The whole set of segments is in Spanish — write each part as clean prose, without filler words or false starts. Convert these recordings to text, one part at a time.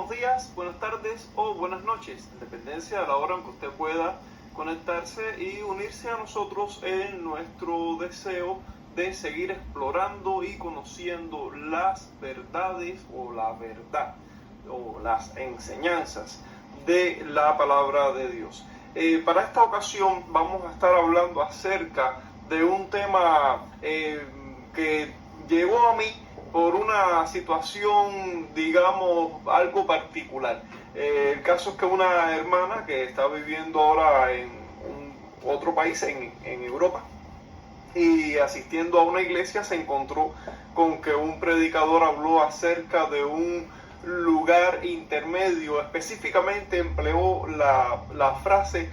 buenos días, buenas tardes o buenas noches, en dependencia de la hora en que usted pueda conectarse y unirse a nosotros en nuestro deseo de seguir explorando y conociendo las verdades o la verdad o las enseñanzas de la palabra de Dios. Para esta ocasión vamos a estar hablando acerca de un tema que llegó a mí por una situación, digamos, algo particular. El caso es que una hermana que está viviendo ahora en otro país en Europa y asistiendo a una iglesia se encontró con que un predicador habló acerca de un lugar intermedio, específicamente empleó la frase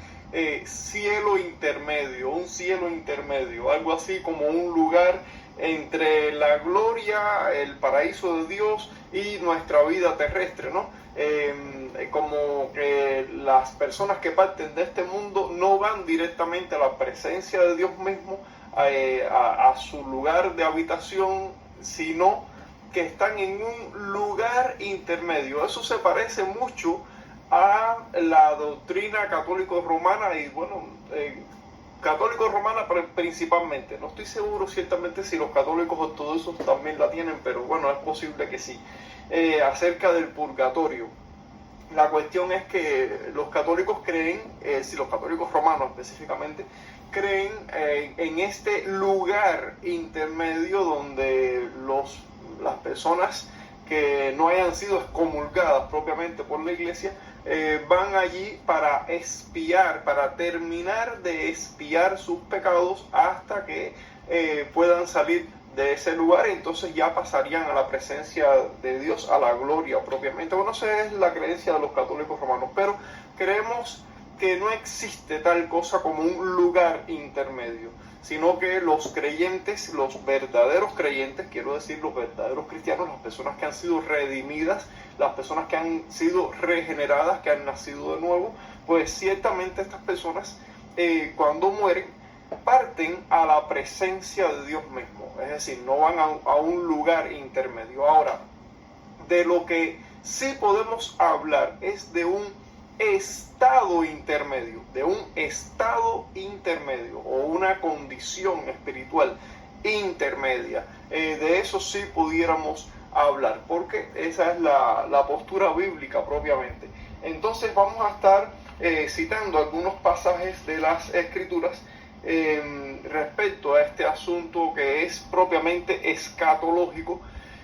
cielo intermedio, un cielo intermedio, algo así como un lugar entre la gloria, el paraíso de Dios y nuestra vida terrestre, ¿no? Como que las personas que parten de este mundo no van directamente a la presencia de Dios mismo, a su lugar de habitación, sino que están en un lugar intermedio. Eso se parece mucho a la doctrina católico-romana y bueno, católico-romana principalmente. No estoy seguro ciertamente si los católicos ortodoxos también la tienen, pero bueno, es posible que sí. Acerca del purgatorio. La cuestión es que los católicos creen, si los católicos romanos específicamente, creen en este lugar intermedio donde las personas que no hayan sido excomulgadas propiamente por la iglesia, van allí para expiar, para terminar de expiar sus pecados hasta que puedan salir de ese lugar, y entonces ya pasarían a la presencia de Dios, a la gloria propiamente. Bueno, esa es la creencia de los católicos romanos, pero creemos que no existe tal cosa como un lugar intermedio, sino que los creyentes, los verdaderos creyentes, quiero decir los verdaderos cristianos, las personas que han sido redimidas, las personas que han sido regeneradas, que han nacido de nuevo, pues ciertamente estas personas cuando mueren parten a la presencia de Dios mismo, es decir, no van a un lugar intermedio. Ahora, de lo que sí podemos hablar es de un estado intermedio, o una condición espiritual intermedia. De eso sí pudiéramos hablar, porque esa es la postura bíblica propiamente. Entonces vamos a estar citando algunos pasajes de las Escrituras respecto a este asunto que es propiamente escatológico,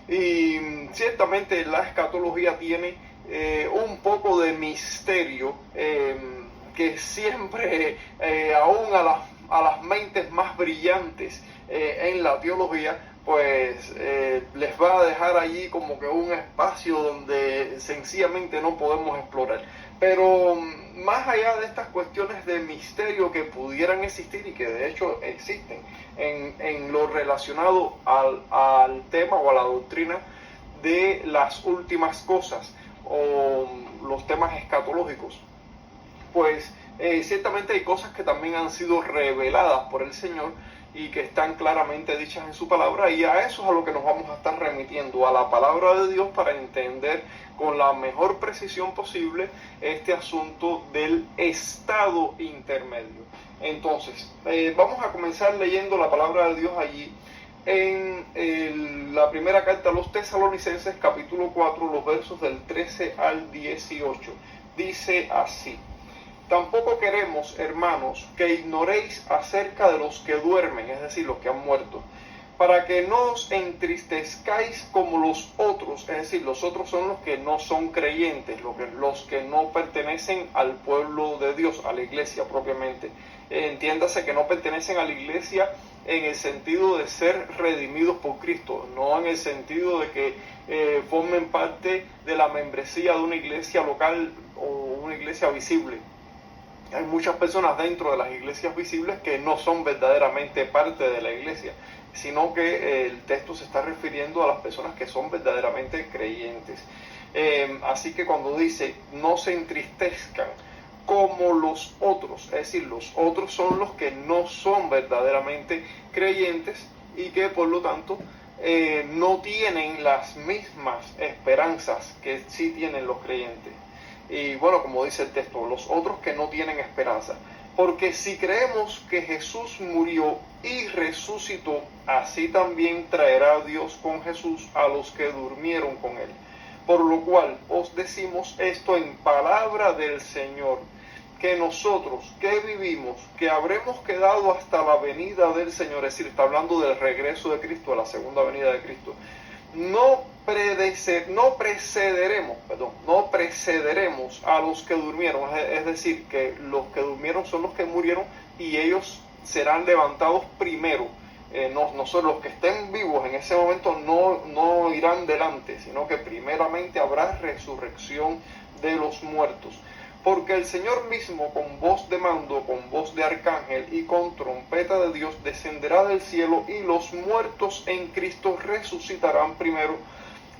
y ciertamente la escatología tiene un poco de misterio que siempre aún a las mentes más brillantes en la teología pues les va a dejar allí como que un espacio donde sencillamente no podemos explorar. Pero más allá de estas cuestiones de misterio que pudieran existir y que de hecho existen en lo relacionado al tema o a la doctrina de las últimas cosas o los temas escatológicos, pues ciertamente hay cosas que también han sido reveladas por el Señor y que están claramente dichas en su palabra, y a eso es a lo que nos vamos a estar remitiendo, a la palabra de Dios, para entender con la mejor precisión posible este asunto del estado intermedio. Entonces, vamos a comenzar leyendo la palabra de Dios allí en la primera carta a los Tesalonicenses, capítulo 4, los versos del 13 al 18. Dice así: tampoco queremos, hermanos, que ignoréis acerca de los que duermen, es decir, los que han muerto, para que no os entristezcáis como los otros, es decir, los otros son los que no son creyentes, los que no pertenecen al pueblo de Dios, a la iglesia propiamente. Entiéndase que no pertenecen a la iglesia en el sentido de ser redimidos por Cristo, no en el sentido de que formen parte de la membresía de una iglesia local o una iglesia visible. Hay muchas personas dentro de las iglesias visibles que no son verdaderamente parte de la iglesia, sino que el texto se está refiriendo a las personas que son verdaderamente creyentes. Así que cuando dice no se entristezcan como los otros, es decir, los otros son los que no son verdaderamente creyentes y que por lo tanto no tienen las mismas esperanzas que sí tienen los creyentes. Y bueno, como dice el texto, los otros que no tienen esperanza. Porque si creemos que Jesús murió y resucitó, así también traerá Dios con Jesús a los que durmieron con él. Por lo cual os decimos esto en palabra del Señor, que nosotros que vivimos, que habremos quedado hasta la venida del Señor, es decir, está hablando del regreso de Cristo, a la segunda venida de Cristo, no precederemos a los que durmieron, es decir, que los que durmieron son los que murieron y ellos serán levantados primero. Nosotros los que estén vivos en ese momento no irán delante, sino que primeramente habrá resurrección de los muertos. Porque el Señor mismo, con voz de mando, con voz de arcángel y con trompeta de Dios, descenderá del cielo, y los muertos en Cristo resucitarán primero.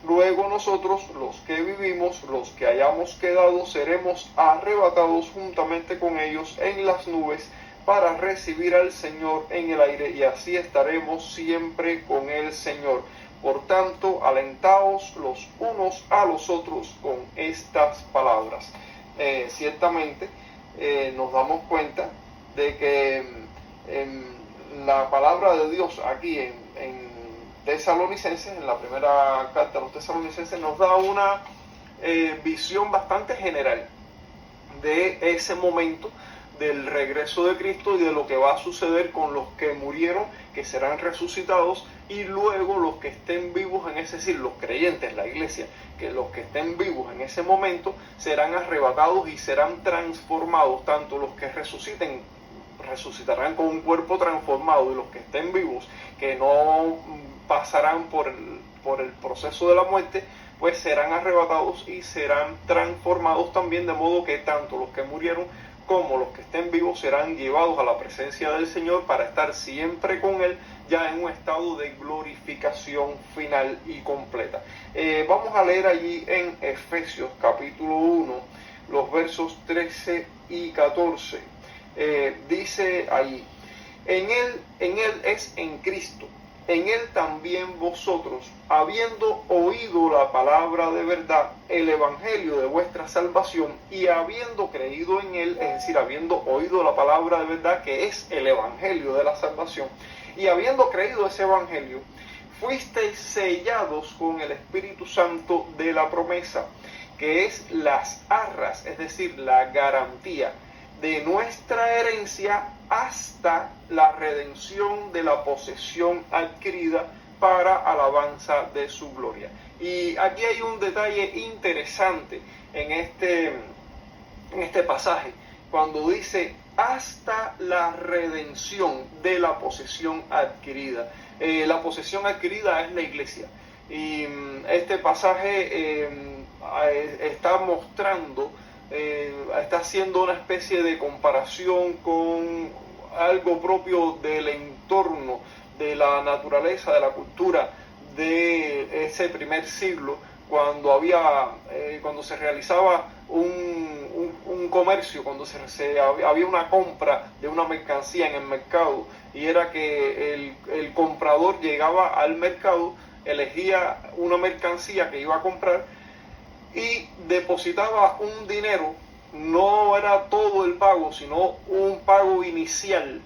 Luego nosotros, los que vivimos, los que hayamos quedado, seremos arrebatados juntamente con ellos en las nubes para recibir al Señor en el aire, y así estaremos siempre con el Señor. Por tanto, alentaos los unos a los otros con estas palabras. Ciertamente nos damos cuenta de que la palabra de Dios aquí en Tesalonicenses, en la primera carta a los Tesalonicenses, nos da una visión bastante general de ese momento del regreso de Cristo y de lo que va a suceder con los que murieron, que serán resucitados, y luego los que estén vivos en ese, es decir, los creyentes, la iglesia, que los que estén vivos en ese momento serán arrebatados y serán transformados. Tanto los que resucitarán con un cuerpo transformado, y los que estén vivos, que no pasarán por el proceso de la muerte, pues serán arrebatados y serán transformados también, de modo que tanto los que murieron como los que estén vivos serán llevados a la presencia del Señor para estar siempre con Él, ya en un estado de glorificación final y completa. Vamos a leer allí en Efesios capítulo 1, los versos 13 y 14. Dice allí: en él es en Cristo. En él también vosotros, habiendo oído la palabra de verdad, el evangelio de vuestra salvación, y habiendo creído en él, es decir, habiendo oído la palabra de verdad, que es el evangelio de la salvación, y habiendo creído ese evangelio, fuisteis sellados con el Espíritu Santo de la promesa, que es las arras, es decir, la garantía de nuestra herencia hasta la redención de la posesión adquirida para alabanza de su gloria. Y aquí hay un detalle interesante en este pasaje, cuando dice hasta la redención de la posesión adquirida. La posesión adquirida es la iglesia. Y este pasaje está mostrando, está haciendo una especie de comparación con algo propio del entorno, de la naturaleza, de la cultura de ese primer siglo, cuando se realizaba un comercio, cuando había una compra de una mercancía en el mercado, y era que el comprador llegaba al mercado, elegía una mercancía que iba a comprar y depositaba un dinero. No era todo el pago, sino un pago inicial,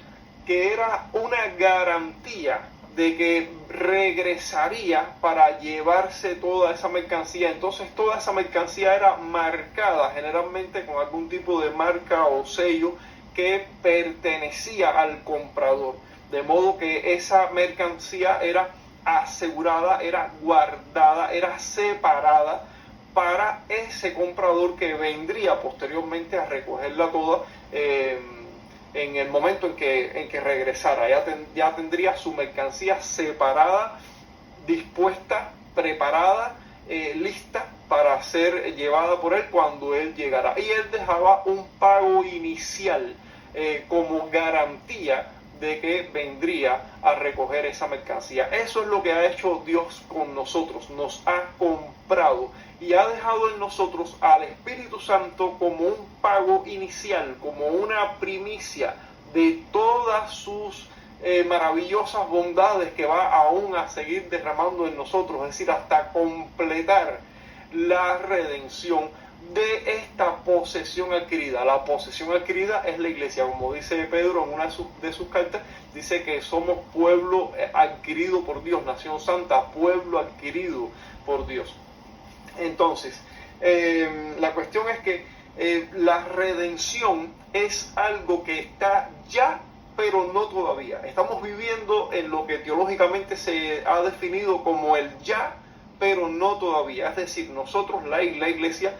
que era una garantía de que regresaría para llevarse toda esa mercancía. Entonces toda esa mercancía era marcada generalmente con algún tipo de marca o sello que pertenecía al comprador, de modo que esa mercancía era asegurada, era guardada, era separada para ese comprador que vendría posteriormente a recogerla toda en el momento en que regresara. Ya tendría su mercancía separada, dispuesta, preparada, lista para ser llevada por él cuando él llegara. Y él dejaba un pago inicial como garantía de que vendría a recoger esa mercancía. Eso es lo que ha hecho Dios con nosotros. Nos ha comprado y ha dejado en nosotros al Espíritu Santo como un pago inicial, como una primicia de todas sus maravillosas bondades que va aún a seguir derramando en nosotros, es decir, hasta completar la redención de esta posesión adquirida. La posesión adquirida es la iglesia, como dice Pedro en una de sus cartas, dice que somos pueblo adquirido por Dios, nación santa, pueblo adquirido por Dios. Entonces, la cuestión es que la redención es algo que está ya, pero no todavía. Estamos viviendo en lo que teológicamente se ha definido como el ya, pero no todavía. Es decir, nosotros, la iglesia,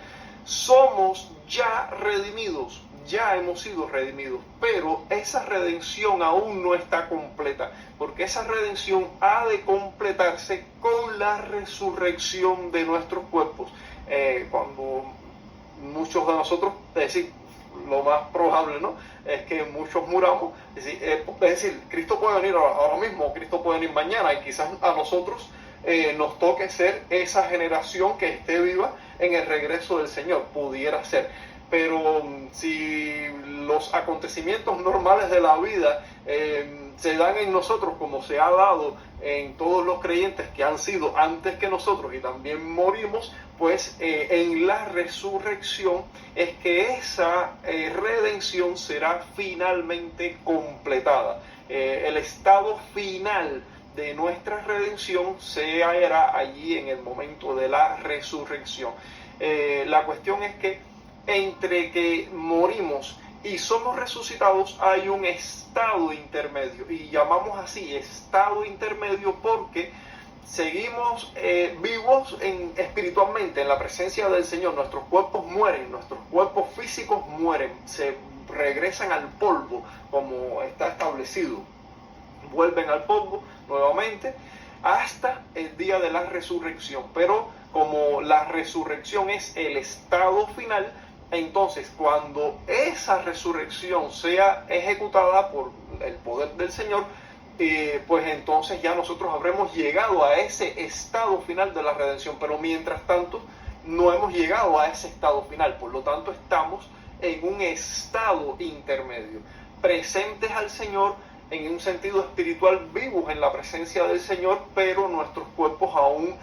somos ya redimidos, ya hemos sido redimidos, pero esa redención aún no está completa, porque esa redención ha de completarse con la resurrección de nuestros cuerpos. Cuando muchos de nosotros, es decir, lo más probable, ¿no?, es que muchos muramos. Es decir, Cristo puede venir ahora mismo, Cristo puede venir mañana, y quizás a nosotros nos toque ser esa generación que esté viva en el regreso del Señor, pudiera ser. Pero si los acontecimientos normales de la vida se dan en nosotros como se ha dado en todos los creyentes que han sido antes que nosotros y también morimos, pues en la resurrección es que esa redención será finalmente completada. El estado final de nuestra redención se hallará allí en el momento de la resurrección. La cuestión es que entre que morimos y somos resucitados hay un estado intermedio, y llamamos así estado intermedio porque seguimos vivos espiritualmente en la presencia del Señor. Nuestros cuerpos mueren, nuestros cuerpos físicos mueren, se regresan al polvo como está establecido, vuelven al polvo nuevamente hasta el día de la resurrección. Pero como la resurrección es el estado final, entonces cuando esa resurrección sea ejecutada por el poder del Señor, pues entonces ya nosotros habremos llegado a ese estado final de la redención. Pero mientras tanto no hemos llegado a ese estado final, por lo tanto estamos en un estado intermedio, presentes al Señor en un sentido espiritual, vivos en la presencia del Señor, pero nuestros cuerpos aún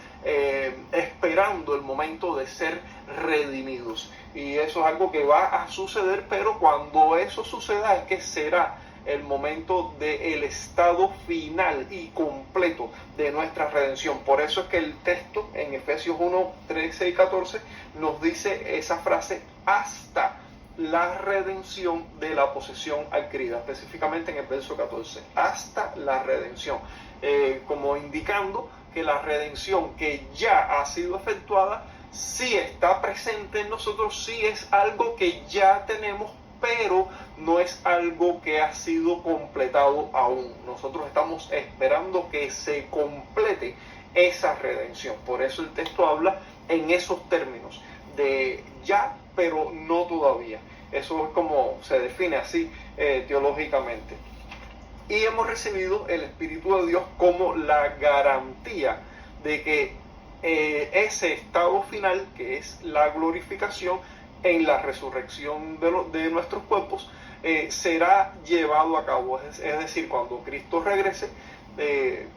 esperando el momento de ser redimidos. Y eso es algo que va a suceder, pero cuando eso suceda es que será el momento del estado final y completo de nuestra redención. Por eso es que el texto en Efesios 1, 13 y 14 nos dice esa frase, hasta la redención de la posesión adquirida, específicamente en el verso 14, hasta la redención, como indicando que la redención que ya ha sido efectuada sí está presente en nosotros, sí es algo que ya tenemos, pero no es algo que ha sido completado aún. Nosotros estamos esperando que se complete esa redención. Por eso el texto habla en esos términos de ya, pero no todavía. Eso es como se define así teológicamente. Y hemos recibido el Espíritu de Dios como la garantía de que ese estado final, que es la glorificación en la resurrección de nuestros cuerpos, será llevado a cabo. Es decir, cuando Cristo regrese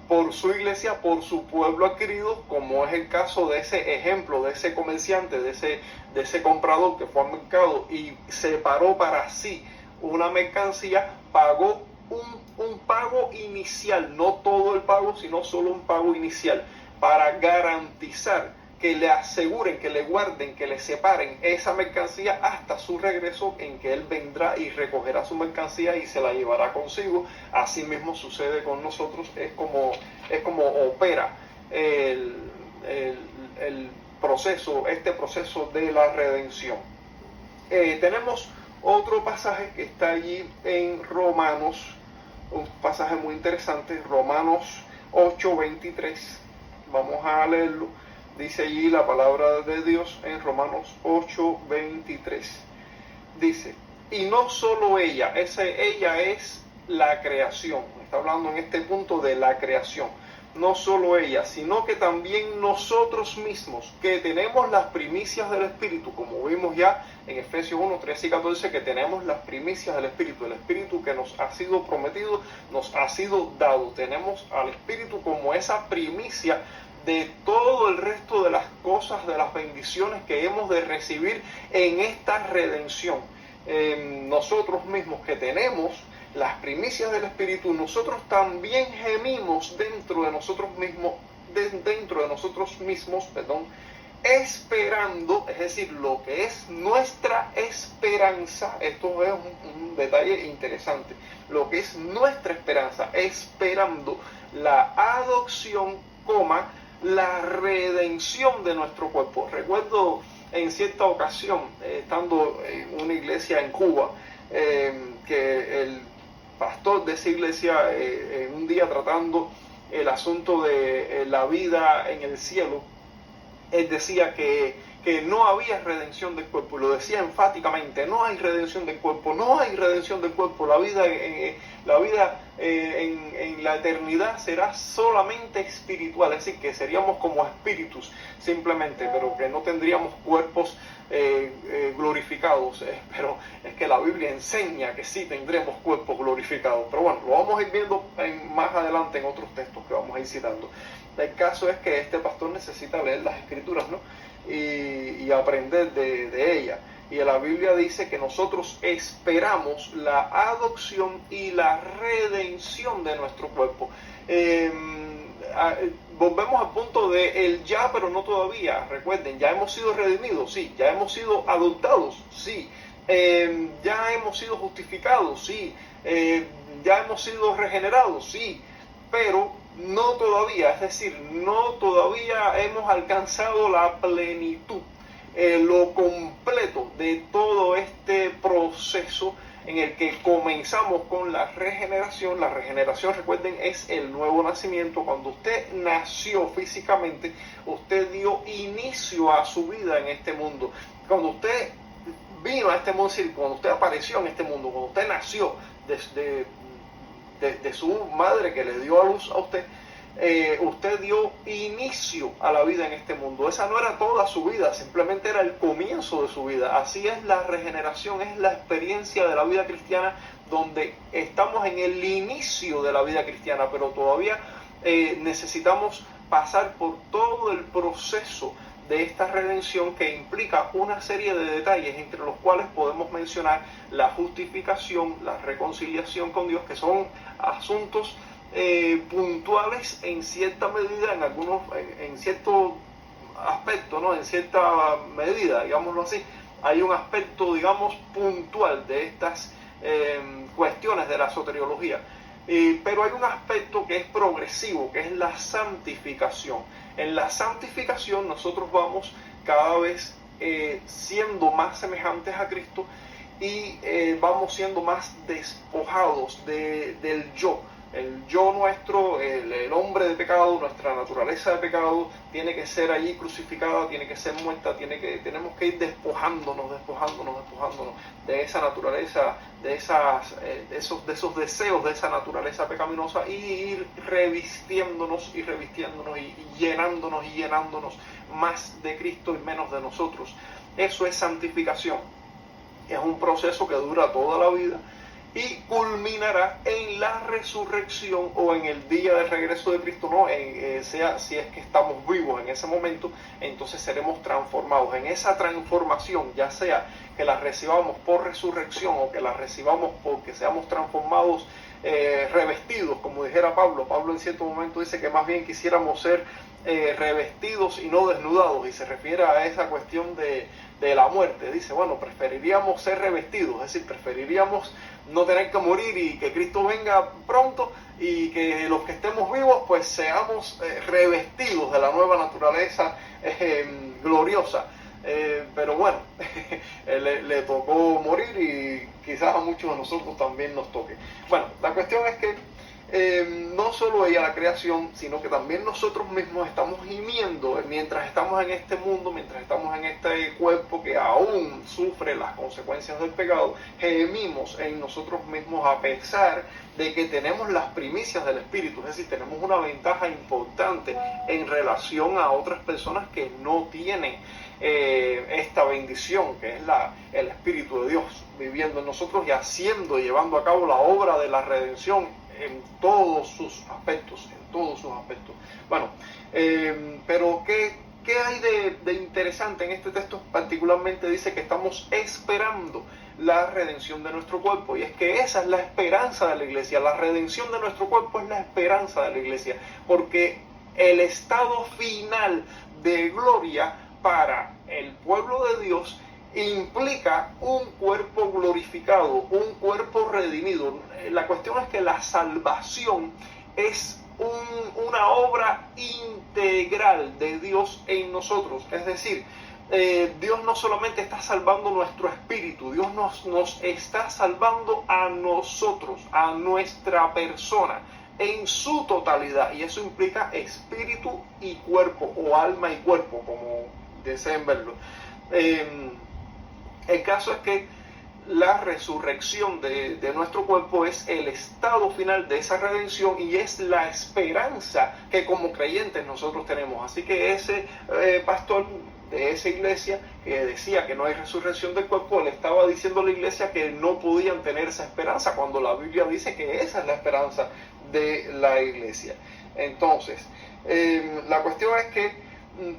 por su iglesia, por su pueblo adquirido, como es el caso de ese ejemplo, de ese comerciante, de ese comprador que fue al mercado y separó para sí una mercancía, pagó un pago inicial, no todo el pago, sino solo un pago inicial, para garantizar que le aseguren, que le guarden, que le separen esa mercancía hasta su regreso, en que Él vendrá y recogerá su mercancía y se la llevará consigo. Así mismo sucede con nosotros, es como opera el proceso, este proceso de la redención. Tenemos otro pasaje que está allí en Romanos, un pasaje muy interesante, Romanos 8:23. Vamos a leerlo. Dice allí la palabra de Dios en Romanos 8:23. Dice, y no solo ella, ella es la creación. Está hablando en este punto de la creación. no solo ella, sino que también nosotros mismos, que tenemos las primicias del Espíritu, como vimos ya en Efesios 1, 13 y 14, que tenemos las primicias del Espíritu, el Espíritu que nos ha sido prometido, nos ha sido dado. Tenemos al Espíritu como esa primicia de todo el resto de las cosas, de las bendiciones que hemos de recibir en esta redención. Nosotros mismos que tenemos las primicias del Espíritu, nosotros también gemimos dentro de nosotros mismos, esperando, es decir, lo que es nuestra esperanza. Esto es un detalle interesante, lo que es nuestra esperanza, esperando la adopción, la redención de nuestro cuerpo. Recuerdo en cierta ocasión, estando en una iglesia en Cuba, que el pastor de esa iglesia, en un día tratando el asunto de la vida en el cielo, él decía que no había redención del cuerpo, y lo decía enfáticamente: no hay redención del cuerpo, no hay redención del cuerpo. La vida en la eternidad será solamente espiritual, es decir, que seríamos como espíritus simplemente, pero que no tendríamos cuerpos glorificados. Pero es que la Biblia enseña que sí tendremos cuerpos glorificados. Pero bueno, lo vamos a ir viendo más adelante en otros textos que vamos a ir citando. El caso es que este pastor necesita leer las Escrituras, ¿no? Y aprender de ella. Y la Biblia dice que nosotros esperamos la adopción y la redención de nuestro cuerpo. Volvemos al punto de el ya, pero no todavía. Recuerden, ya hemos sido redimidos, sí. Ya hemos sido adoptados, sí. Ya hemos sido justificados, sí. Ya hemos sido regenerados, sí. Pero no todavía, es decir, no todavía hemos alcanzado la plenitud, lo completo de todo este proceso en el que comenzamos con la regeneración. La regeneración, recuerden, es el nuevo nacimiento. Cuando usted nació físicamente, usted dio inicio a su vida en este mundo. Cuando usted vino a este mundo, cuando usted apareció en este mundo, cuando usted nació de su madre que le dio a luz a usted, usted dio inicio a la vida en este mundo. Esa no era toda su vida, simplemente era el comienzo de su vida. Así es la regeneración, es la experiencia de la vida cristiana, donde estamos en el inicio de la vida cristiana, pero todavía necesitamos pasar por todo el proceso de esta redención, que implica una serie de detalles, entre los cuales podemos mencionar la justificación, la reconciliación con Dios, que son asuntos puntuales en cierta medida, en cierto aspecto, ¿no? En cierta medida, digámoslo así, hay un aspecto, digamos, puntual de estas cuestiones de la soteriología. Pero hay un aspecto que es progresivo, que es la santificación. En la santificación nosotros vamos cada vez siendo más semejantes a Cristo, y vamos siendo más despojados del yo. El yo nuestro, el hombre de pecado, nuestra naturaleza de pecado, tiene que ser allí crucificada, tiene que ser muerta, tenemos que ir despojándonos de esa naturaleza, de esos deseos de esa naturaleza pecaminosa, y ir revistándonos y llenándonos más de Cristo y menos de nosotros. Eso es santificación. Es un proceso que dura toda la vida y culminará en la resurrección o en el día del regreso de Cristo, ¿no? Si es que estamos vivos en ese momento, entonces seremos transformados. En esa transformación, ya sea que la recibamos por resurrección o que la recibamos porque seamos transformados, revestidos, como dijera Pablo. Pablo en cierto momento dice que más bien quisiéramos ser revestidos y no desnudados, y se refiere a esa cuestión de la muerte. Dice, bueno, preferiríamos ser revestidos, es decir, preferiríamos no tener que morir y que Cristo venga pronto, y que los que estemos vivos pues seamos revestidos de la nueva naturaleza gloriosa. Pero bueno, le tocó morir, y quizás a muchos de nosotros también nos toque. Bueno, la cuestión es que no solo ella, la creación, sino que también nosotros mismos estamos gimiendo mientras estamos en este mundo, mientras estamos en este cuerpo que aún sufre las consecuencias del pecado, gemimos en nosotros mismos a pesar de que tenemos las primicias del Espíritu, es decir, tenemos una ventaja importante en relación a otras personas que no tienen esta bendición que es el Espíritu de Dios viviendo en nosotros y haciendo y llevando a cabo la obra de la redención en todos sus aspectos, Bueno, pero ¿qué hay de interesante en este texto? Particularmente dice que estamos esperando la redención de nuestro cuerpo, y es que esa es la esperanza de la iglesia. La redención de nuestro cuerpo es la esperanza de la iglesia, porque el estado final de gloria para el pueblo de Dios implica un cuerpo glorificado, un cuerpo redimido. La cuestión es que la salvación es una obra integral de Dios en nosotros. Es decir, Dios no solamente está salvando nuestro espíritu, Dios nos está salvando a nosotros, a nuestra persona, en su totalidad. Y eso implica espíritu y cuerpo, o alma y cuerpo, como deseen verlo. El caso es que la resurrección de nuestro cuerpo es el estado final de esa redención y es la esperanza que como creyentes nosotros tenemos. Así que ese pastor de esa iglesia que decía que no hay resurrección del cuerpo, le estaba diciendo a la iglesia que no podían tener esa esperanza, cuando la Biblia dice que esa es la esperanza de la iglesia. Entonces, la cuestión es que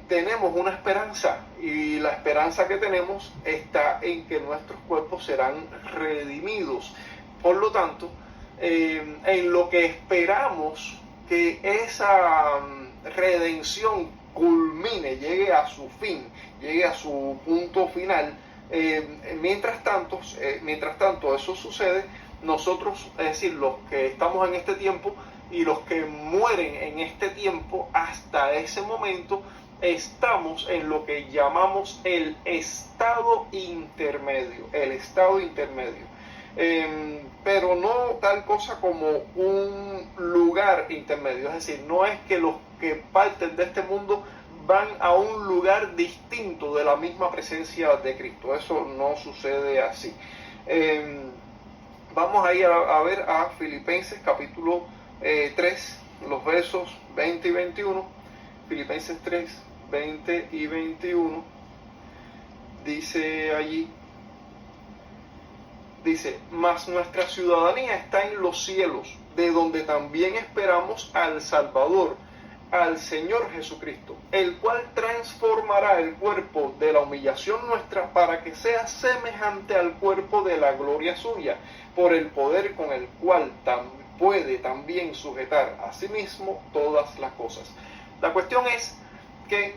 tenemos una esperanza, y la esperanza que tenemos está en que nuestros cuerpos serán redimidos. Por lo tanto, en lo que esperamos que esa redención culmine, llegue a su fin, llegue a su punto final, mientras tanto eso sucede, nosotros, es decir, los que estamos en este tiempo y los que mueren en este tiempo, hasta ese momento estamos en lo que llamamos el estado intermedio, pero no tal cosa como un lugar intermedio. Es decir, no es que los que parten de este mundo van a un lugar distinto de la misma presencia de Cristo. Eso no sucede así. Vamos a ir a ver a Filipenses capítulo 3, los versos 20 y 21. Filipenses 3, 20 y 21, dice allí, mas nuestra ciudadanía está en los cielos, de donde también esperamos al Salvador, al Señor Jesucristo, el cual transformará el cuerpo de la humillación nuestra para que sea semejante al cuerpo de la gloria suya, por el poder con el cual puede también sujetar a sí mismo todas las cosas. La cuestión es que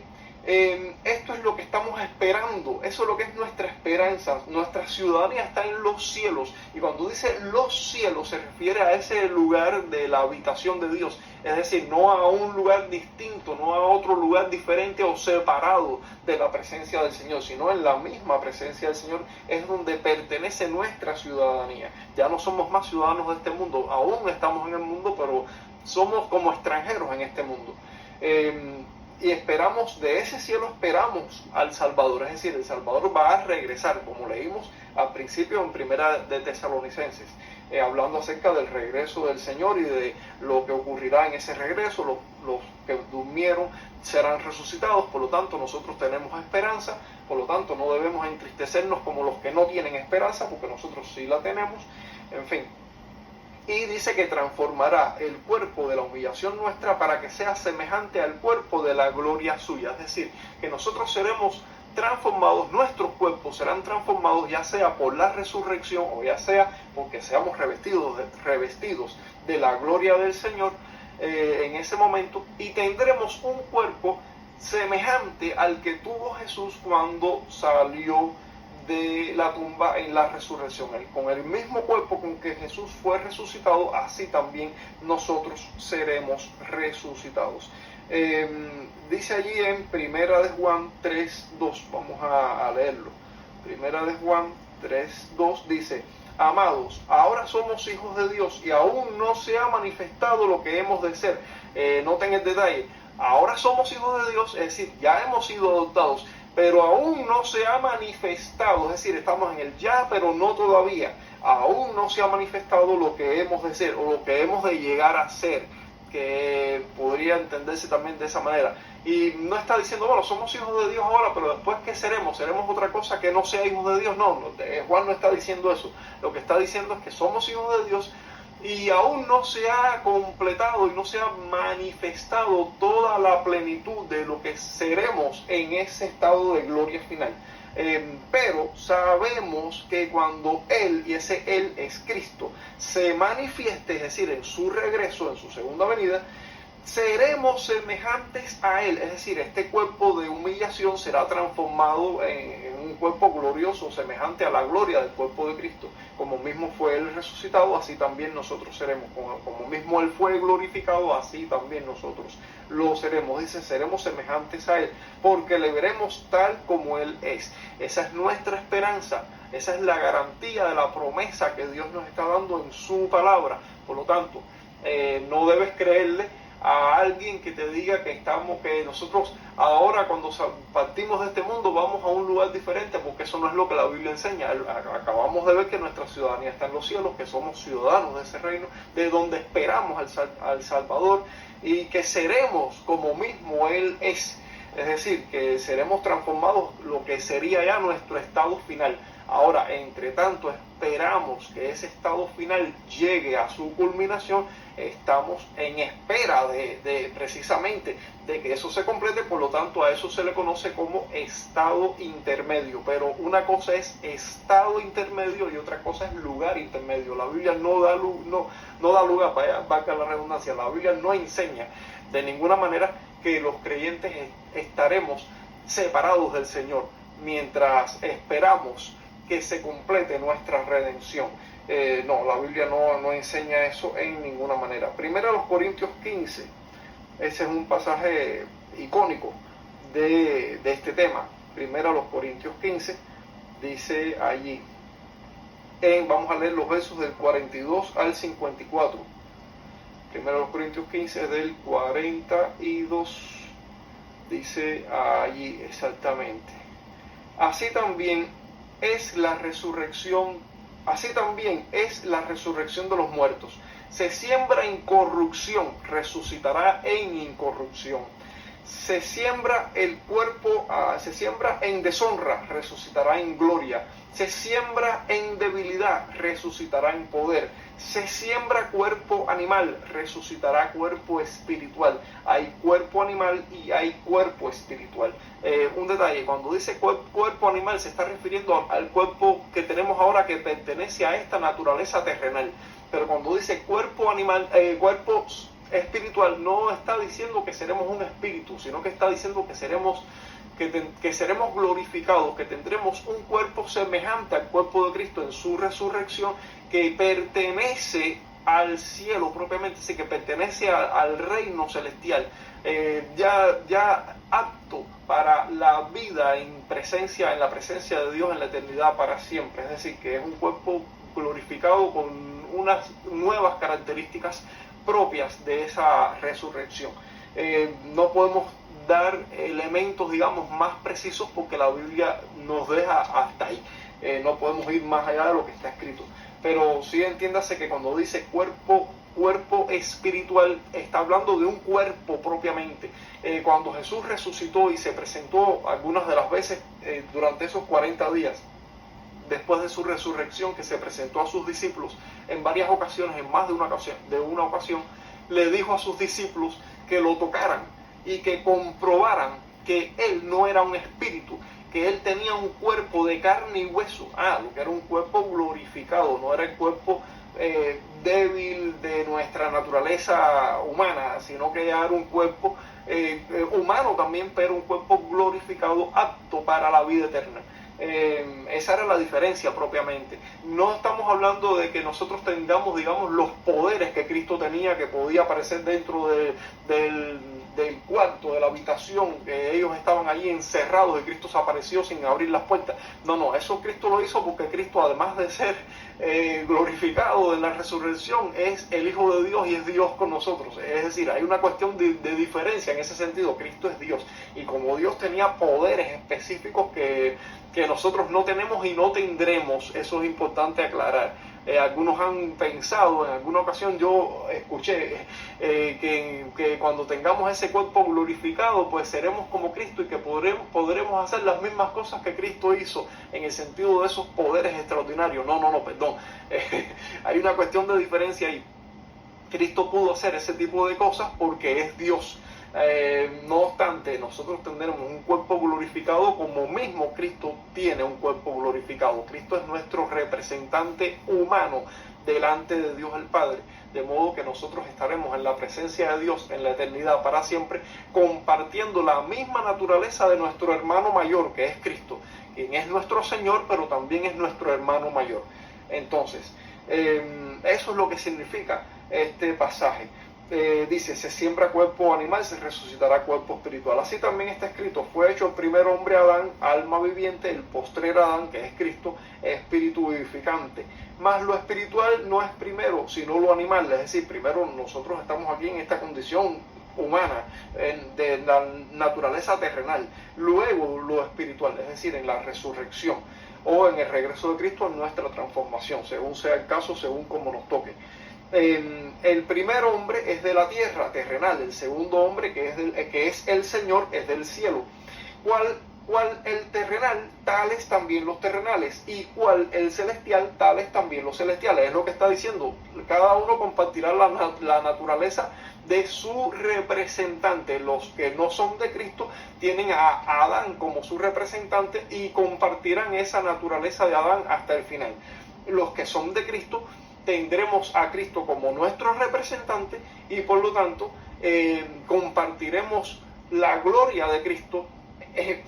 esto es lo que estamos esperando, eso es lo que es nuestra esperanza. Nuestra ciudadanía está en los cielos, y cuando dice los cielos se refiere a ese lugar de la habitación de Dios, es decir, no a un lugar distinto, no a otro lugar diferente o separado de la presencia del Señor, sino en la misma presencia del Señor es donde pertenece nuestra ciudadanía. Ya no somos más ciudadanos de este mundo, aún estamos en el mundo, pero somos como extranjeros en este mundo. Y esperamos, de ese cielo esperamos al Salvador, es decir, el Salvador va a regresar, como leímos al principio en Primera de Tesalonicenses, hablando acerca del regreso del Señor y de lo que ocurrirá en ese regreso. Los que durmieron serán resucitados, por lo tanto nosotros tenemos esperanza, por lo tanto no debemos entristecernos como los que no tienen esperanza, porque nosotros sí la tenemos, en fin. Y dice que transformará el cuerpo de la humillación nuestra para que sea semejante al cuerpo de la gloria suya. Es decir, que nosotros seremos transformados, nuestros cuerpos serán transformados, ya sea por la resurrección o ya sea porque seamos revestidos de la gloria del Señor en ese momento, y tendremos un cuerpo semejante al que tuvo Jesús cuando salió de la tumba en la resurrección. Con el mismo cuerpo con que Jesús fue resucitado, así también nosotros seremos resucitados. Dice allí en Primera de Juan 3:2, vamos a leerlo. Primera de Juan 3:2 dice: amados, ahora somos hijos de Dios y aún no se ha manifestado lo que hemos de ser. Noten el detalle, ahora somos hijos de Dios, es decir, ya hemos sido adoptados, pero aún no se ha manifestado, es decir, estamos en el ya, pero no todavía. Aún no se ha manifestado lo que hemos de ser o lo que hemos de llegar a ser, que podría entenderse también de esa manera. Y no está diciendo, bueno, somos hijos de Dios ahora, pero después ¿qué seremos? ¿Seremos otra cosa que no sea hijos de Dios? No, Juan no está diciendo eso. Lo que está diciendo es que somos hijos de Dios y aún no se ha completado y no se ha manifestado toda la plenitud de lo que seremos en ese estado de gloria final. Pero sabemos que cuando Él, y ese Él es Cristo, se manifieste, es decir, en su regreso, en su segunda venida, seremos semejantes a Él, es decir, este cuerpo de humillación será transformado en un cuerpo glorioso, semejante a la gloria del cuerpo de Cristo. Como mismo fue Él resucitado, así también nosotros seremos. Como mismo Él fue glorificado, así también nosotros lo seremos. Dice, seremos semejantes a Él, porque le veremos tal como Él es. Esa es nuestra esperanza, esa es la garantía de la promesa que Dios nos está dando en su palabra. Por lo tanto, no debes creerle a alguien que te diga que nosotros ahora cuando partimos de este mundo vamos a un lugar diferente, porque eso no es lo que la Biblia enseña. Acabamos de ver que nuestra ciudadanía está en los cielos, que somos ciudadanos de ese reino, de donde esperamos al Salvador, y que seremos como mismo Él es. Es decir, que seremos transformados lo que sería ya nuestro estado final. Ahora, entre tanto, esperamos que ese estado final llegue a su culminación. Estamos en espera precisamente de que eso se complete, por lo tanto a eso se le conoce como estado intermedio. Pero una cosa es estado intermedio y otra cosa es lugar intermedio. La Biblia no da lugar, valga la redundancia, la Biblia no enseña de ninguna manera que los creyentes estaremos separados del Señor mientras esperamos que se complete nuestra redención. No, la Biblia no enseña eso en ninguna manera. Primero a los Corintios 15, ese es un pasaje icónico de este tema. Primero a los Corintios 15, dice allí, vamos a leer los versos del 42 al 54. Primero a los Corintios 15, del 42, dice allí exactamente. Así también es la resurrección de los muertos. Se siembra en corrupción, resucitará en incorrupción. Se siembra en deshonra, resucitará en gloria. Se siembra en debilidad, resucitará en poder. Se siembra cuerpo animal, resucitará cuerpo espiritual. Hay cuerpo animal y hay cuerpo espiritual. Un detalle, cuando dice cuerpo animal se está refiriendo al cuerpo que tenemos ahora, que pertenece a esta naturaleza terrenal. Pero cuando dice cuerpo animal, cuerpo espiritual, no está diciendo que seremos un espíritu, sino que está diciendo que seremos glorificados, que tendremos un cuerpo semejante al cuerpo de Cristo en su resurrección, que pertenece al cielo propiamente, sí, que pertenece al reino celestial, ya apto para la vida en la presencia de Dios en la eternidad para siempre. Es decir, que es un cuerpo glorificado con unas nuevas características propias de esa resurrección. No podemos dar elementos, digamos, más precisos porque la Biblia nos deja hasta ahí. No podemos ir más allá de lo que está escrito. Pero sí entiéndase que cuando dice cuerpo espiritual, está hablando de un cuerpo propiamente. Cuando Jesús resucitó y se presentó algunas de las veces durante esos 40 días, después de su resurrección, que se presentó a sus discípulos en varias ocasiones, en más de una ocasión, le dijo a sus discípulos que lo tocaran y que comprobaran que Él no era un espíritu, que Él tenía un cuerpo de carne y hueso. Lo que era un cuerpo glorificado, no era el cuerpo débil de nuestra naturaleza humana, sino que era un cuerpo humano también, pero un cuerpo glorificado, apto para la vida eterna. Esa era la diferencia propiamente. No estamos hablando de que nosotros tengamos, digamos, los poderes que Cristo tenía, que podía aparecer dentro del cuarto, de la habitación, que ellos estaban allí encerrados y Cristo se apareció sin abrir las puertas. No, eso Cristo lo hizo porque Cristo, además de ser glorificado en la resurrección, es el Hijo de Dios y es Dios con nosotros. Es decir, hay una cuestión de diferencia en ese sentido. Cristo es Dios, y como Dios tenía poderes específicos que nosotros no tenemos y no tendremos, eso es importante aclarar. Algunos han pensado, en alguna ocasión yo escuché que cuando tengamos ese cuerpo glorificado, pues seremos como Cristo y que podremos hacer las mismas cosas que Cristo hizo, en el sentido de esos poderes extraordinarios. No, perdón. Hay una cuestión de diferencia ahí. Cristo pudo hacer ese tipo de cosas porque es Dios. No obstante, nosotros tendremos un cuerpo glorificado como mismo Cristo tiene un cuerpo glorificado. Cristo es nuestro representante humano delante de Dios el Padre, de modo que nosotros estaremos en la presencia de Dios en la eternidad para siempre, compartiendo la misma naturaleza de nuestro hermano mayor, que es Cristo, quien es nuestro Señor, pero también es nuestro hermano mayor. Entonces, eso es lo que significa este pasaje. Dice, se siembra cuerpo animal, se resucitará cuerpo espiritual. Así también está escrito, fue hecho el primer hombre Adán, alma viviente, el postrer Adán, que es Cristo, espíritu vivificante. Mas lo espiritual no es primero, sino lo animal. Es decir, primero nosotros estamos aquí en esta condición humana, de la naturaleza terrenal. Luego lo espiritual, es decir, en la resurrección o en el regreso de Cristo, en nuestra transformación, según sea el caso, según como nos toque. El primer hombre es de la tierra terrenal, el segundo hombre que es el Señor es del cielo. ¿Cuál el terrenal? Tales también los terrenales, y cuál el celestial, tales también los celestiales. Es lo que está diciendo, cada uno compartirá la naturaleza de su representante. Los que no son de Cristo tienen a Adán como su representante y compartirán esa naturaleza de Adán hasta el final. Los que son de Cristo tendremos a Cristo como nuestro representante y por lo tanto compartiremos la gloria de Cristo,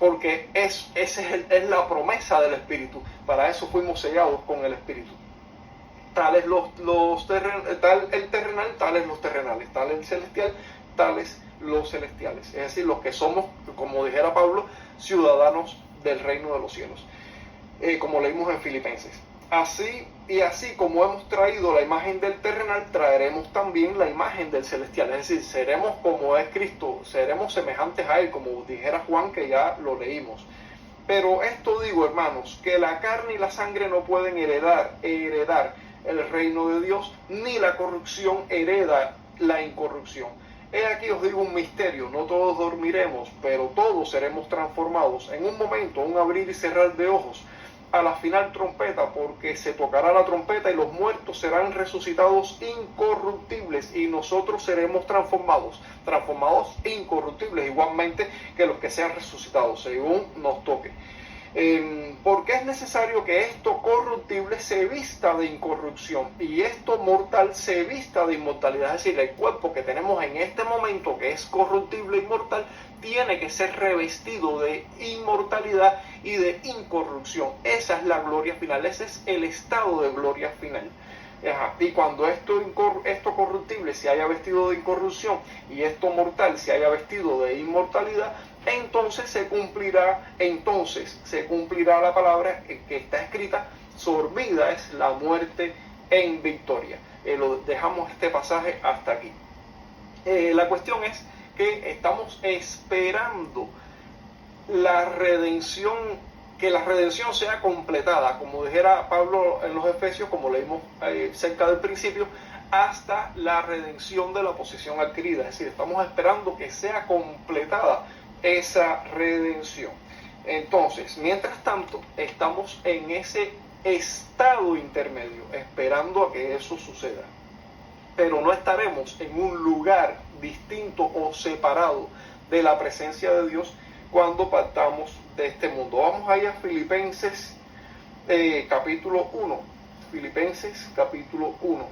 porque esa es la promesa del Espíritu. Para eso fuimos sellados con el Espíritu. Tales tal el terrenal, tales los terrenales, tal el celestial, tales los celestiales. Es decir, los que somos, como dijera Pablo, ciudadanos del reino de los cielos, como leímos en Filipenses. Así como hemos traído la imagen del terrenal, traeremos también la imagen del celestial. Es decir, seremos como es Cristo, seremos semejantes a Él, como dijera Juan, que ya lo leímos. Pero esto digo, hermanos, que la carne y la sangre no pueden heredar el reino de Dios, ni la corrupción hereda la incorrupción. He aquí os digo un misterio, no todos dormiremos, pero todos seremos transformados en un momento, un abrir y cerrar de ojos, a la final trompeta, porque se tocará la trompeta y los muertos serán resucitados incorruptibles y nosotros seremos transformados incorruptibles, igualmente que los que sean resucitados, según nos toque. Porque es necesario que esto corruptible se vista de incorrupción y esto mortal se vista de inmortalidad. Es decir, el cuerpo que tenemos en este momento, que es corruptible y mortal, tiene que ser revestido de inmortalidad y de incorrupción. Esa es la gloria final, ese es el estado de gloria final. Y cuando esto corruptible se haya vestido de incorrupción y esto mortal se haya vestido de inmortalidad, entonces se cumplirá la palabra que está escrita: sorbida es la muerte en victoria. Dejamos este pasaje hasta aquí. La cuestión es que estamos esperando la redención, que la redención sea completada, como dijera Pablo en los Efesios, como leímos cerca del principio, hasta la redención de la posesión adquirida. Es decir, estamos esperando que sea completada esa redención. Entonces, mientras tanto, estamos en ese estado intermedio, esperando a que eso suceda. Pero no estaremos en un lugar distinto o separado de la presencia de Dios cuando partamos de este mundo. Vamos allá a Filipenses capítulo 1. Filipenses capítulo 1.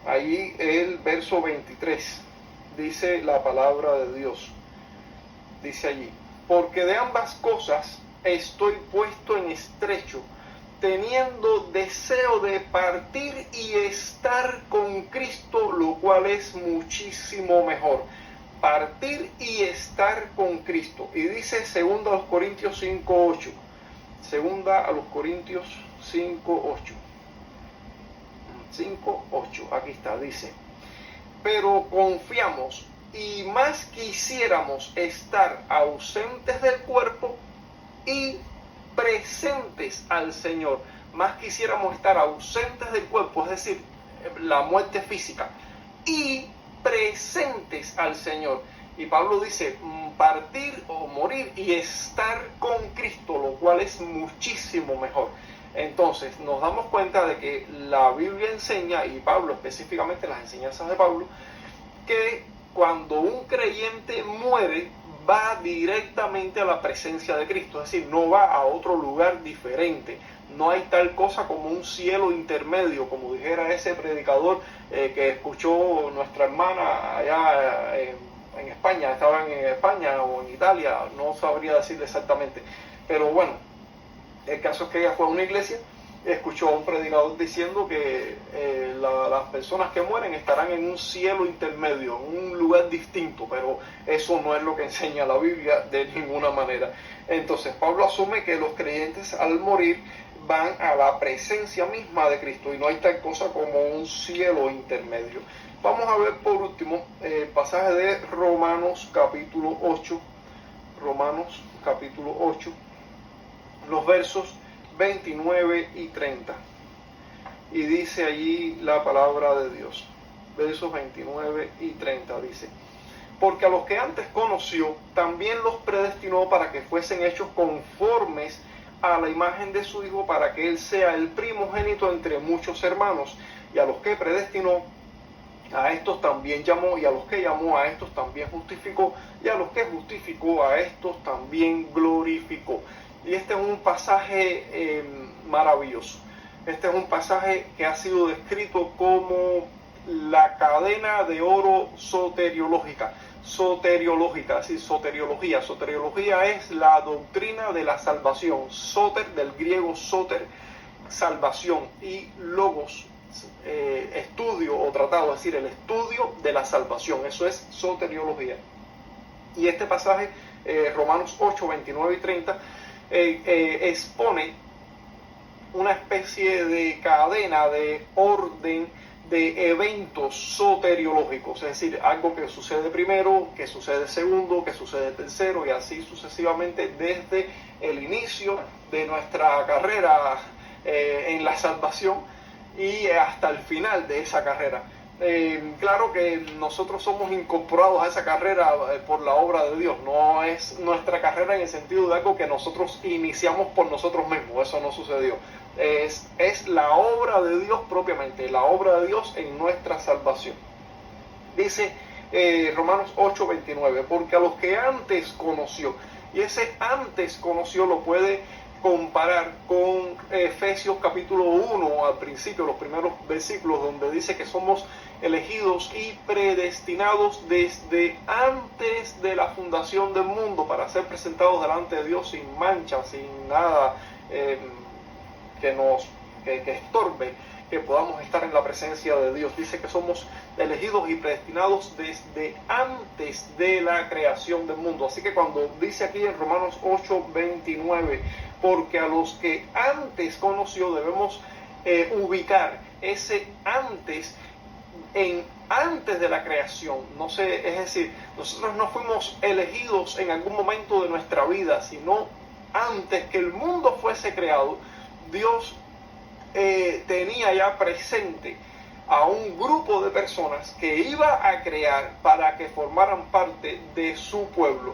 Ahí el verso 23 dice la palabra de Dios. Dice allí: porque de ambas cosas estoy puesto en estrecho, teniendo deseo de partir y estar con Cristo, lo cual es muchísimo mejor. partir y estar con Cristo. Y dice 2 Corintios 5:8. 2 Corintios 5:8. 5:8, aquí está, dice: pero confiamos y más quisiéramos estar ausentes del cuerpo y presentes al Señor. Más quisiéramos estar ausentes del cuerpo, es decir, la muerte física, y presentes al Señor. Y Pablo dice partir o morir y estar con Cristo, lo cual es muchísimo mejor. Entonces nos damos cuenta de que la Biblia enseña, y Pablo específicamente, las enseñanzas de Pablo, que cuando un creyente muere va directamente a la presencia de Cristo, es decir, no va a otro lugar diferente. No hay tal cosa como un cielo intermedio, como dijera ese predicador que escuchó nuestra hermana allá en España, estaban en España o en Italia, no sabría decirle exactamente, pero bueno, el caso es que ella fue a una iglesia, escuchó a un predicador diciendo que las personas que mueren estarán en un cielo intermedio, en un lugar distinto, pero eso no es lo que enseña la Biblia de ninguna manera. Entonces Pablo asume que los creyentes al morir van a la presencia misma de Cristo y no hay tal cosa como un cielo intermedio. Vamos a ver por último el pasaje de Romanos capítulo 8, Romanos capítulo 8, los versos 29 y 30. Y dice allí la palabra de Dios, versos 29 y 30, dice: porque a los que antes conoció, también los predestinó para que fuesen hechos conformes a la imagen de su Hijo, para que Él sea el primogénito entre muchos hermanos. Y a los que predestinó, a estos también llamó, y a los que llamó, a estos también justificó, y a los que justificó, a estos también glorificó. Y este es un pasaje maravilloso. Este es un pasaje que ha sido descrito como la cadena de oro soteriológica. Así, soteriología. Soteriología es la doctrina de la salvación. Soter, del griego soter, salvación, y logos, estudio o tratado, es decir, el estudio de la salvación. Eso es soteriología. Y este pasaje, Romanos 8, 29 y 30, expone una especie de cadena, de orden, de eventos soteriológicos, es decir, algo que sucede primero, que sucede segundo, que sucede tercero, y así sucesivamente desde el inicio de nuestra carrera en la salvación y hasta el final de esa carrera. Claro que nosotros somos incorporados a esa carrera por la obra de Dios, no es nuestra carrera en el sentido de algo que nosotros iniciamos por nosotros mismos, eso no sucedió. Es la obra de Dios propiamente, la obra de Dios en nuestra salvación. Dice Romanos 8, 29, porque a los que antes conoció, y ese antes conoció lo puede comparar con Efesios capítulo 1 al principio, los primeros versículos, donde dice que somos elegidos y predestinados desde antes de la fundación del mundo para ser presentados delante de Dios sin mancha, sin nada que estorbe que podamos estar en la presencia de Dios. Dice que somos elegidos y predestinados desde antes de la creación del mundo. Así que cuando dice aquí en Romanos 8, 29, porque a los que antes conoció, debemos ubicar ese antes en antes de la creación. No sé, es decir, nosotros no fuimos elegidos en algún momento de nuestra vida, sino antes que el mundo fuese creado. Dios tenía ya presente a un grupo de personas que iba a crear para que formaran parte de su pueblo.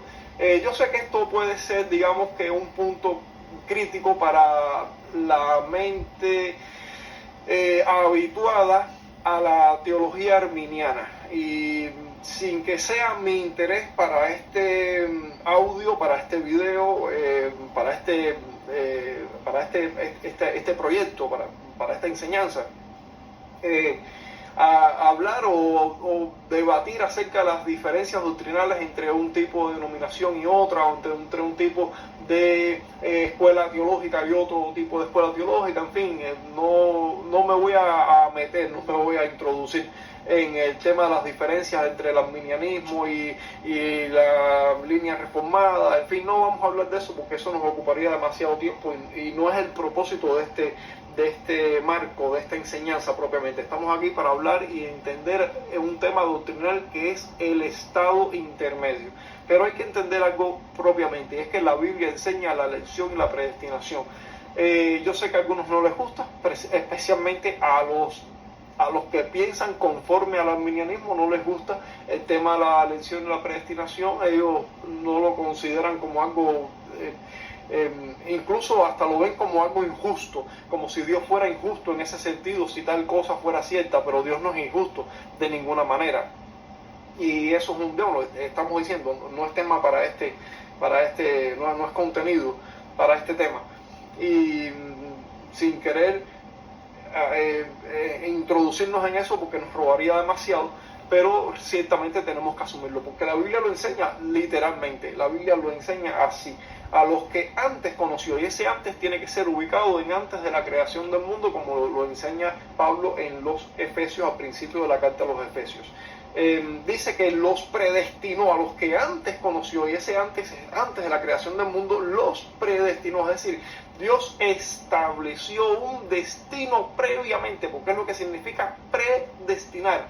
Yo sé que esto puede ser, digamos, que un punto crítico para la mente habituada a la teología arminiana, y sin que sea mi interés para este audio, para este video, para este proyecto, para esta enseñanza, a hablar o debatir acerca de las diferencias doctrinales entre un tipo de denominación y otra, o entre un tipo de escuela teológica y otro tipo de escuela teológica. En fin, no me voy a meter, no me voy a introducir en el tema de las diferencias entre el arminianismo y la línea reformada. En fin, no vamos a hablar de eso porque eso nos ocuparía demasiado tiempo y no es el propósito de este marco, de esta enseñanza propiamente. Estamos aquí para hablar y entender un tema doctrinal que es el estado intermedio. Pero hay que entender algo propiamente, y es que la Biblia enseña la elección y la predestinación. Yo sé que a algunos no les gusta, especialmente a los que piensan conforme al arminianismo, no les gusta el tema de la elección y la predestinación. Ellos no lo consideran como algo, incluso hasta lo ven como algo injusto, como si Dios fuera injusto en ese sentido, si tal cosa fuera cierta, pero Dios no es injusto de ninguna manera. Y eso es lo estamos diciendo, no es tema para este, no es contenido para este tema. Y sin querer introducirnos en eso porque nos robaría demasiado, pero ciertamente tenemos que asumirlo, porque la Biblia lo enseña literalmente, la Biblia lo enseña así, a los que antes conoció, y ese antes tiene que ser ubicado en antes de la creación del mundo, como lo enseña Pablo en los Efesios, al principio de la carta a los Efesios. Dice que los predestinó, a los que antes conoció, y ese antes de la creación del mundo los predestinó, es decir, Dios estableció un destino previamente, porque es lo que significa predestinar,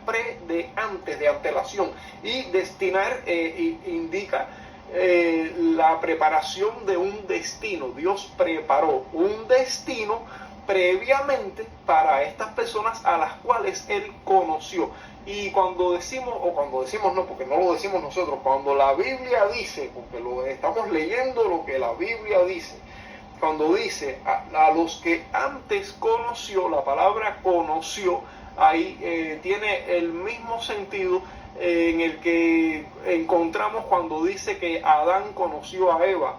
antes, de antelación, y destinar indica la preparación de un destino. Dios preparó un destino previamente para estas personas a las cuales Él conoció. Y cuando decimos no, porque no lo decimos nosotros, cuando la Biblia dice, porque lo estamos leyendo lo que la Biblia dice, cuando dice a los que antes conoció, la palabra conoció, ahí tiene el mismo sentido en el que encontramos cuando dice que Adán conoció a Eva.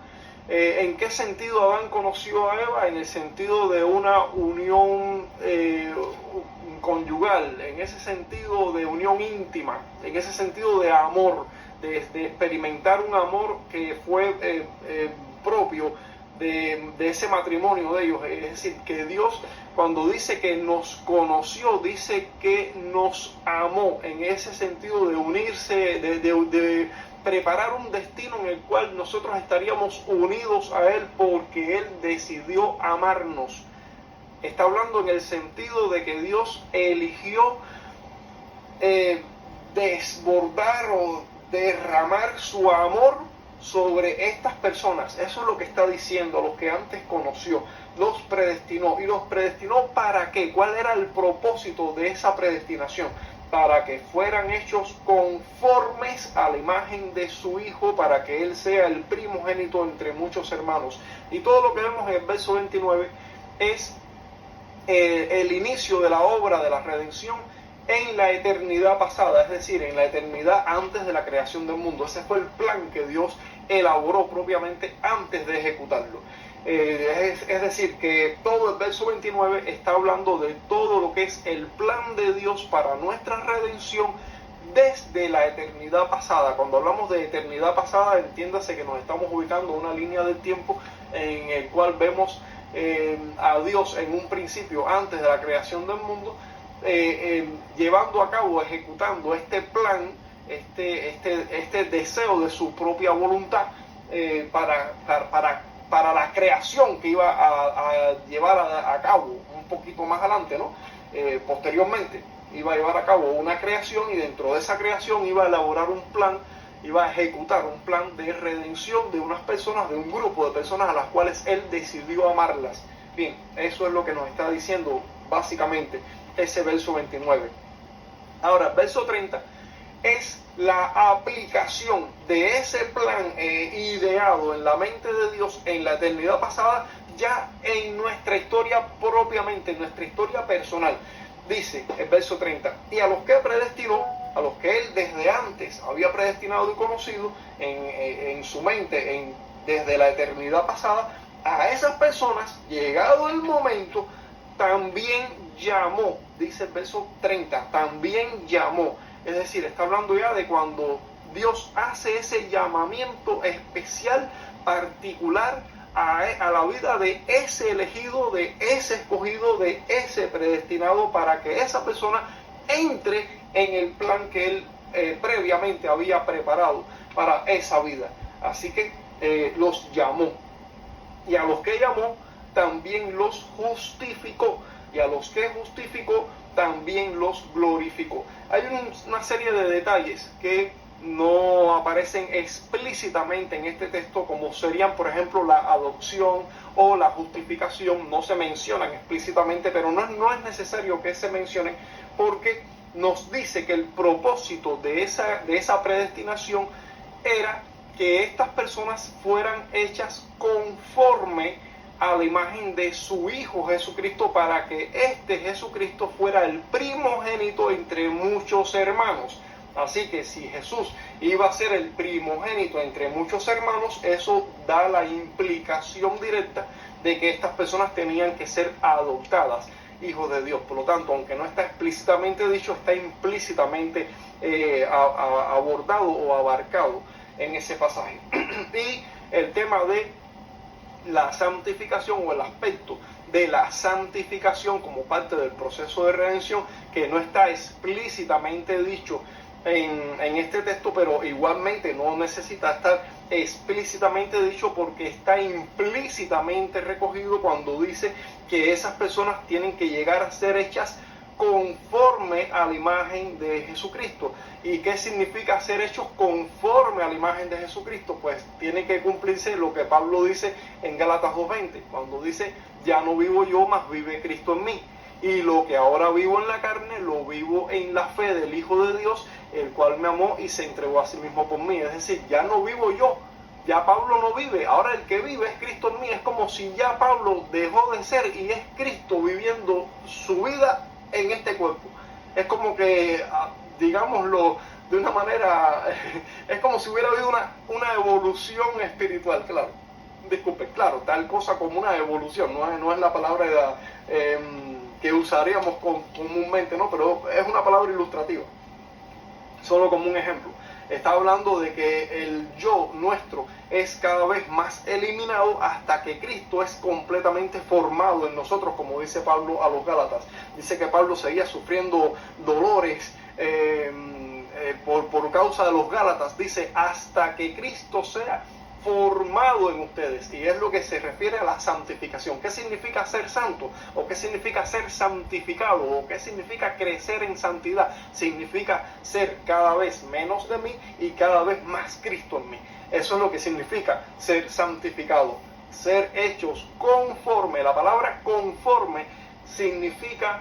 ¿En qué sentido Adán conoció a Eva? En el sentido de una unión conyugal, en ese sentido de unión íntima, en ese sentido de amor, de experimentar un amor que fue propio de ese matrimonio de ellos. Es decir, que Dios, cuando dice que nos conoció, dice que nos amó, en ese sentido de unirse, de preparar un destino en el cual nosotros estaríamos unidos a Él porque Él decidió amarnos. Está hablando en el sentido de que Dios eligió desbordar o derramar su amor sobre estas personas. Eso es lo que está diciendo, a los que antes conoció, los predestinó. ¿Y los predestinó para qué? ¿Cuál era el propósito de esa predestinación? Para que fueran hechos conformes a la imagen de su Hijo, para que Él sea el primogénito entre muchos hermanos. Y todo lo que vemos en el verso 29 es el inicio de la obra de la redención en la eternidad pasada, es decir, en la eternidad antes de la creación del mundo. Ese fue el plan que Dios elaboró propiamente antes de ejecutarlo. Es decir, que todo el verso 29 está hablando de todo lo que es el plan de Dios para nuestra redención desde la eternidad pasada. Cuando hablamos de eternidad pasada, entiéndase que nos estamos ubicando en una línea del tiempo en el cual vemos a Dios en un principio, antes de la creación del mundo, llevando a cabo, ejecutando este plan, este deseo de su propia voluntad para la creación que iba a llevar a cabo un poquito más adelante, ¿no? Posteriormente iba a llevar a cabo una creación, y dentro de esa creación iba a elaborar un plan, iba a ejecutar un plan de redención de unas personas, de un grupo de personas a las cuales Él decidió amarlas. Bien, eso es lo que nos está diciendo básicamente ese verso 29. Ahora, el verso 30 es la aplicación de ese plan ideado en la mente de Dios en la eternidad pasada, ya en nuestra historia propiamente, en nuestra historia personal. Dice el verso 30, y a los que predestinó, a los que Él desde antes había predestinado y conocido en su mente, desde la eternidad pasada, a esas personas, llegado el momento, también llamó. dice el verso 30, también llamó. Es decir, está hablando ya de cuando Dios hace ese llamamiento especial, particular, a la vida de ese elegido, de ese escogido, de ese predestinado, para que esa persona entre en el plan que él previamente había preparado para esa vida. Así que los llamó, y a los que llamó también los justificó, y a los que justificó también los glorificó. Hay una serie de detalles que no aparecen explícitamente en este texto, como serían, por ejemplo, la adopción o la justificación. No se mencionan explícitamente, pero no es necesario que se mencionen, porque nos dice que el propósito de esa predestinación era que estas personas fueran hechas conforme a la imagen de su Hijo Jesucristo, para que este Jesucristo fuera el primogénito entre muchos hermanos. Así que si Jesús iba a ser el primogénito entre muchos hermanos, eso da la implicación directa de que estas personas tenían que ser adoptadas hijos de Dios. Por lo tanto, aunque no está explícitamente dicho, está implícitamente abordado o abarcado en ese pasaje. Y el tema de la santificación, o el aspecto de la santificación como parte del proceso de redención, que no está explícitamente dicho en este texto, pero igualmente no necesita estar explícitamente dicho, porque está implícitamente recogido cuando dice que esas personas tienen que llegar a ser hechas conforme a la imagen de Jesucristo. ¿Y qué significa ser hechos conforme a la imagen de Jesucristo? Pues tiene que cumplirse lo que Pablo dice en Gálatas 2:20, cuando dice: ya no vivo yo, mas vive Cristo en mí. Y lo que ahora vivo en la carne, lo vivo en la fe del Hijo de Dios, el cual me amó y se entregó a sí mismo por mí. Es decir, ya no vivo yo, ya Pablo no vive, ahora el que vive es Cristo en mí. Es como si ya Pablo dejó de ser y es Cristo viviendo su vida en este cuerpo. Es como que, digámoslo de una manera, es como si hubiera habido una evolución espiritual, claro. Disculpe, claro, tal cosa como una evolución, no es la palabra que usaríamos comúnmente, ¿no? Pero es una palabra ilustrativa, solo como un ejemplo. Está hablando de que el yo nuestro es cada vez más eliminado hasta que Cristo es completamente formado en nosotros, como dice Pablo a los Gálatas. Dice que Pablo seguía sufriendo dolores por causa de los Gálatas. Dice, hasta que Cristo sea formado en ustedes. Y es lo que se refiere a la santificación. ¿Qué significa ser santo? ¿O qué significa ser santificado? ¿O qué significa crecer en santidad? Significa ser cada vez menos de mí y cada vez más Cristo en mí. Eso es lo que significa ser santificado, ser hechos conforme. La palabra conforme significa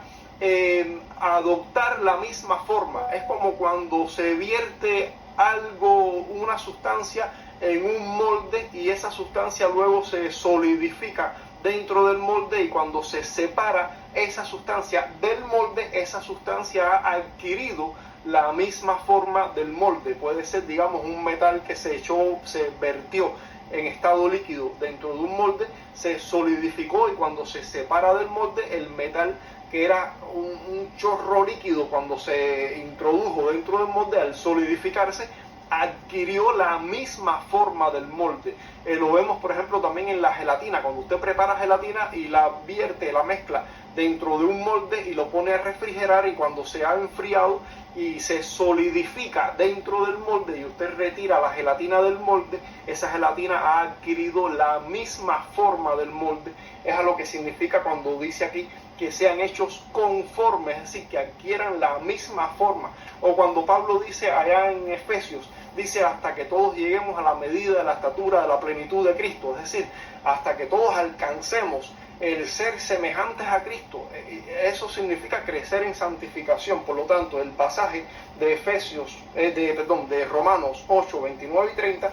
adoptar la misma forma. Es como cuando se vierte algo, una sustancia en un molde, y esa sustancia luego se solidifica dentro del molde, y cuando se separa esa sustancia del molde, esa sustancia ha adquirido la misma forma del molde. Puede ser, digamos, un metal que se vertió en estado líquido dentro de un molde, se solidificó, y cuando se separa del molde, el metal, que era un chorro líquido, cuando se introdujo dentro del molde, al solidificarse, adquirió la misma forma del molde. Lo vemos, por ejemplo, también en la gelatina. Cuando usted prepara gelatina y la vierte, la mezcla dentro de un molde y lo pone a refrigerar, y cuando se ha enfriado y se solidifica dentro del molde y usted retira la gelatina del molde, esa gelatina ha adquirido la misma forma del molde. Es a lo que significa cuando dice aquí que sean hechos conformes, es decir, que adquieran la misma forma. O cuando Pablo dice allá en Efesios, dice hasta que todos lleguemos a la medida de la estatura de la plenitud de Cristo, es decir, hasta que todos alcancemos el ser semejantes a Cristo. Eso significa crecer en santificación. Por lo tanto, el pasaje de de Romanos 8, 29 y 30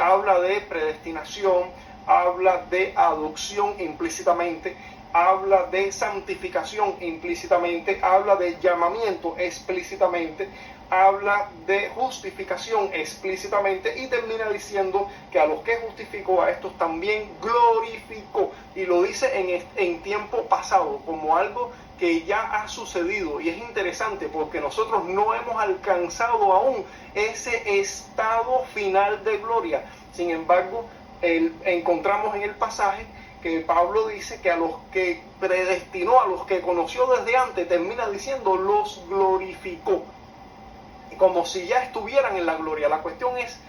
habla de predestinación, habla de adopción implícitamente, habla de santificación implícitamente, habla de llamamiento explícitamente, habla de justificación explícitamente y termina diciendo que a los que justificó, a estos también glorificó, y lo dice en tiempo pasado, como algo que ya ha sucedido. Y es interesante porque nosotros no hemos alcanzado aún ese estado final de gloria. Sin embargo, encontramos en el pasaje que Pablo dice que a los que predestinó, a los que conoció desde antes, termina diciendo los glorificó, como si ya estuvieran en la gloria. La cuestión es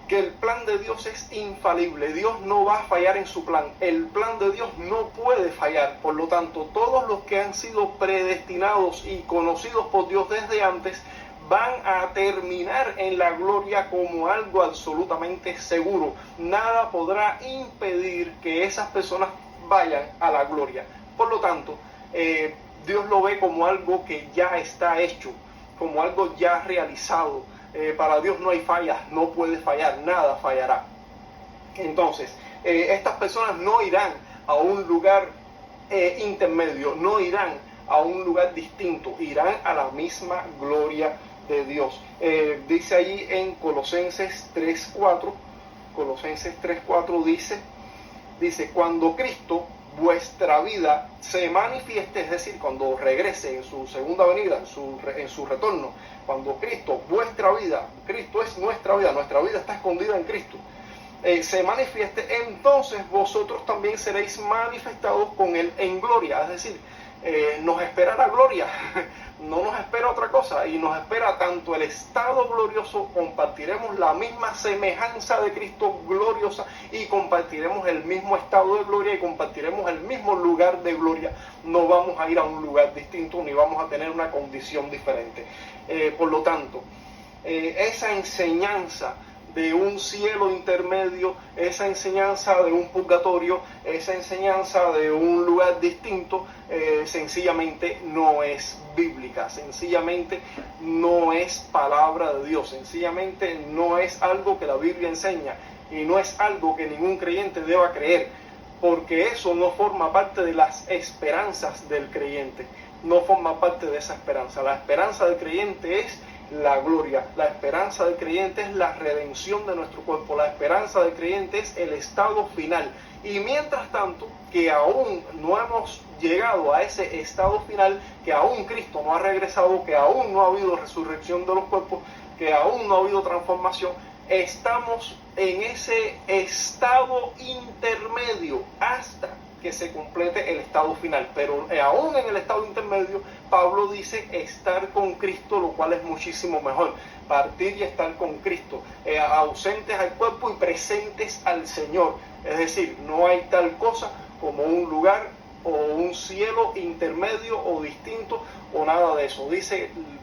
que el plan de Dios es infalible. Dios no va a fallar en su plan. El plan de Dios no puede fallar. Por lo tanto, todos los que han sido predestinados y conocidos por Dios desde antes van a terminar en la gloria como algo absolutamente seguro. Nada podrá impedir que esas personas vayan a la gloria. Por lo tanto, Dios lo ve como algo que ya está hecho, como algo ya realizado. Para Dios no hay fallas, no puede fallar, nada fallará. Entonces, estas personas no irán a un lugar intermedio, no irán a un lugar distinto, irán a la misma gloria de Dios. Dice allí en Colosenses 3:4, Colosenses 3:4 dice, cuando Cristo, vuestra vida, se manifieste, es decir, cuando regrese en su segunda venida, en su retorno, cuando Cristo, vuestra vida, Cristo es nuestra vida está escondida en Cristo, se manifieste, entonces vosotros también seréis manifestados con Él en gloria. Es decir, nos espera la gloria, no nos espera otra cosa, y nos espera tanto el estado glorioso, compartiremos la misma semejanza de Cristo gloriosa y compartiremos el mismo estado de gloria y compartiremos el mismo lugar de gloria. No vamos a ir a un lugar distinto ni vamos a tener una condición diferente. Por lo tanto, esa enseñanza de un cielo intermedio, esa enseñanza de un purgatorio, esa enseñanza de un lugar distinto, sencillamente no es bíblica, sencillamente no es palabra de Dios, sencillamente no es algo que la Biblia enseña y no es algo que ningún creyente deba creer, porque eso no forma parte de las esperanzas del creyente, no forma parte de esa esperanza. La esperanza del creyente es la gloria, la esperanza del creyente es la redención de nuestro cuerpo, la esperanza del creyente es el estado final. Y mientras tanto, que aún no hemos llegado a ese estado final, que aún Cristo no ha regresado, que aún no ha habido resurrección de los cuerpos, que aún no ha habido transformación, estamos en ese estado intermedio hasta que se complete el estado final. Pero aún en el estado intermedio, Pablo dice estar con Cristo, lo cual es muchísimo mejor. Partir y estar con Cristo, ausentes al cuerpo y presentes al Señor. Es decir, no hay tal cosa como un lugar o un cielo intermedio o distinto o nada de eso.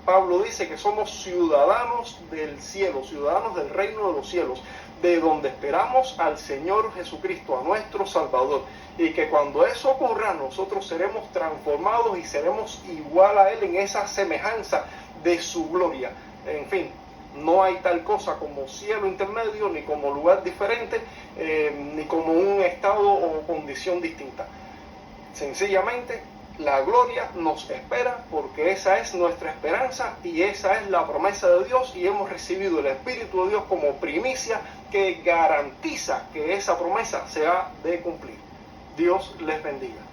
Pablo dice que somos ciudadanos del cielo, ciudadanos del reino de los cielos, de donde esperamos al Señor Jesucristo, a nuestro Salvador, y que cuando eso ocurra nosotros seremos transformados y seremos igual a Él en esa semejanza de su gloria. En fin, no hay tal cosa como cielo intermedio, ni como lugar diferente, ni como un estado o condición distinta. Sencillamente, la gloria nos espera porque esa es nuestra esperanza y esa es la promesa de Dios, y hemos recibido el Espíritu de Dios como primicia que garantiza que esa promesa se ha de cumplir. Dios les bendiga.